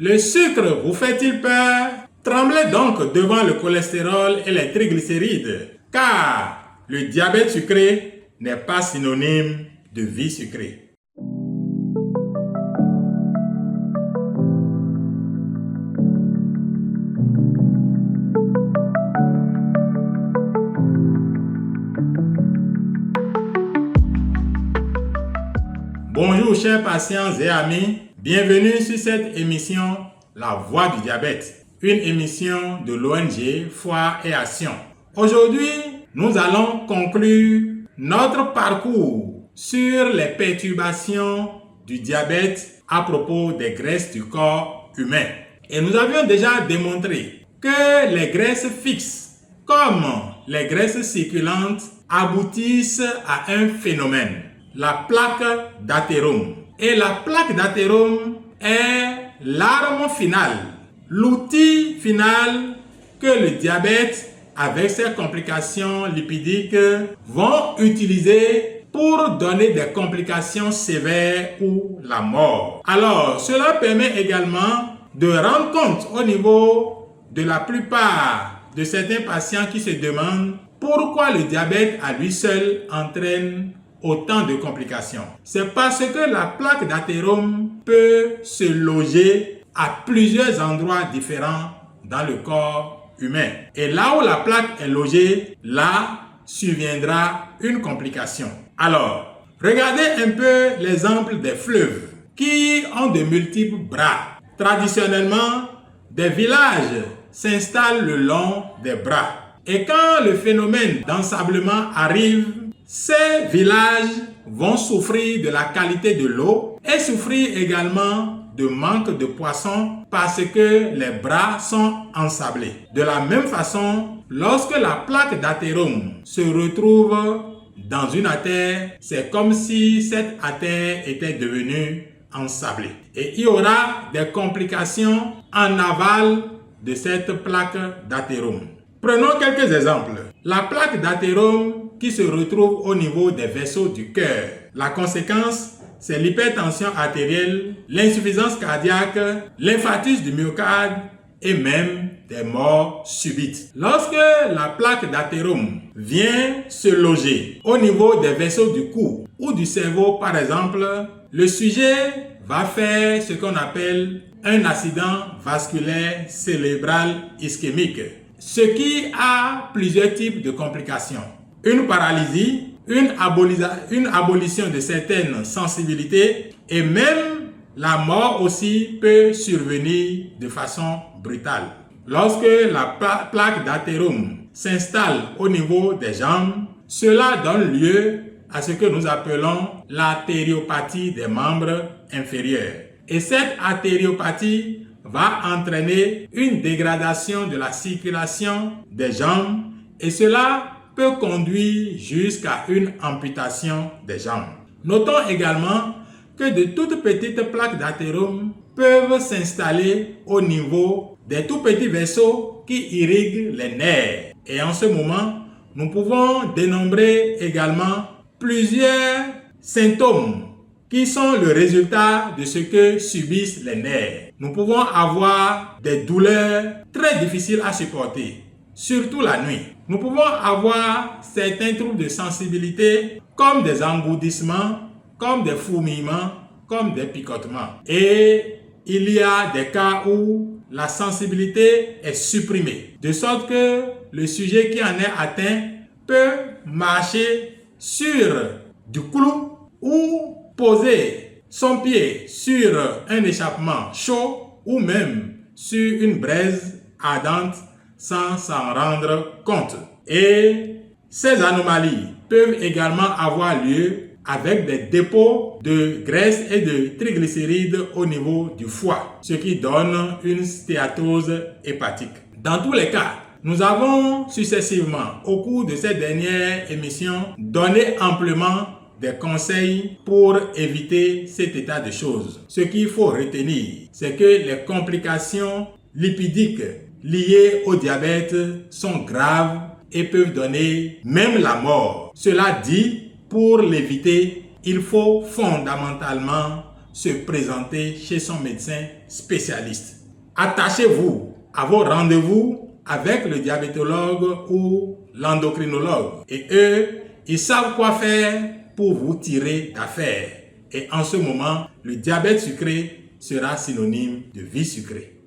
Le sucre vous fait-il peur? Tremblez donc devant le cholestérol et les triglycérides, car le diabète sucré n'est pas synonyme de vie sucrée. Bonjour chers patients et amis, bienvenue sur cette émission La Voix du diabète, une émission de l'ONG Foi et Action. Aujourd'hui, nous allons conclure notre parcours sur les perturbations du diabète à propos des graisses du corps humain. Et nous avions déjà démontré que les graisses fixes, comme les graisses circulantes, aboutissent à un phénomène, la plaque d'athérome. Et la plaque d'athérome est l'arme finale, l'outil final que le diabète, avec ses complications lipidiques, vont utiliser pour donner des complications sévères ou la mort. Alors, cela permet également de rendre compte au niveau de la plupart de certains patients qui se demandent pourquoi le diabète à lui seul entraîne autant de complications. C'est parce que la plaque d'athérome peut se loger à plusieurs endroits différents dans le corps humain. Et là où la plaque est logée, là surviendra une complication. Alors, regardez un peu l'exemple des fleuves qui ont de multiples bras. Traditionnellement, des villages s'installent le long des bras. Et quand le phénomène d'ensablement arrive, ces villages vont souffrir de la qualité de l'eau et souffrir également de manque de poissons parce que les bras sont ensablés. De la même façon, lorsque la plaque d'athérome se retrouve dans une artère, c'est comme si cette artère était devenue ensablée. Et il y aura des complications en aval de cette plaque d'athérome. Prenons quelques exemples. La plaque d'athérome qui se retrouve au niveau des vaisseaux du cœur. La conséquence, c'est l'hypertension artérielle, l'insuffisance cardiaque, l'infarctus du myocarde et même des morts subites. Lorsque la plaque d'athérome vient se loger au niveau des vaisseaux du cou ou du cerveau par exemple, le sujet va faire ce qu'on appelle un accident vasculaire cérébral ischémique, ce qui a plusieurs types de complications. Une paralysie, une abolition de certaines sensibilités et même la mort aussi peut survenir de façon brutale. Lorsque la plaque d'athérome s'installe au niveau des jambes, cela donne lieu à ce que nous appelons l'artériopathie des membres inférieurs. Et cette artériopathie va entraîner une dégradation de la circulation des jambes et cela peut conduire jusqu'à une amputation des jambes. Notons également que de toutes petites plaques d'athérome peuvent s'installer au niveau des tout petits vaisseaux qui irriguent les nerfs. Et en ce moment, nous pouvons dénombrer également plusieurs symptômes qui sont le résultat de ce que subissent les nerfs. Nous pouvons avoir des douleurs très difficiles à supporter, surtout la nuit. Nous pouvons avoir certains troubles de sensibilité comme des engourdissements, comme des fourmillements, comme des picotements. Et il y a des cas où la sensibilité est supprimée, de sorte que le sujet qui en est atteint peut marcher sur du clou ou poser son pied sur un échappement chaud ou même sur une braise ardente sans s'en rendre compte. Et ces anomalies peuvent également avoir lieu avec des dépôts de graisse et de triglycérides au niveau du foie, ce qui donne une stéatose hépatique. Dans tous les cas, nous avons successivement, au cours de cette dernière émission, donné amplement des conseils pour éviter cet état de choses. Ce qu'il faut retenir, c'est que les complications lipidiques liées au diabète sont graves et peuvent donner même la mort. Cela dit, pour l'éviter, il faut fondamentalement se présenter chez son médecin spécialiste. Attachez-vous à vos rendez-vous avec le diabétologue ou l'endocrinologue. Et eux, ils savent quoi faire pour vous tirer d'affaire. Et en ce moment, le diabète sucré sera synonyme de vie sucrée.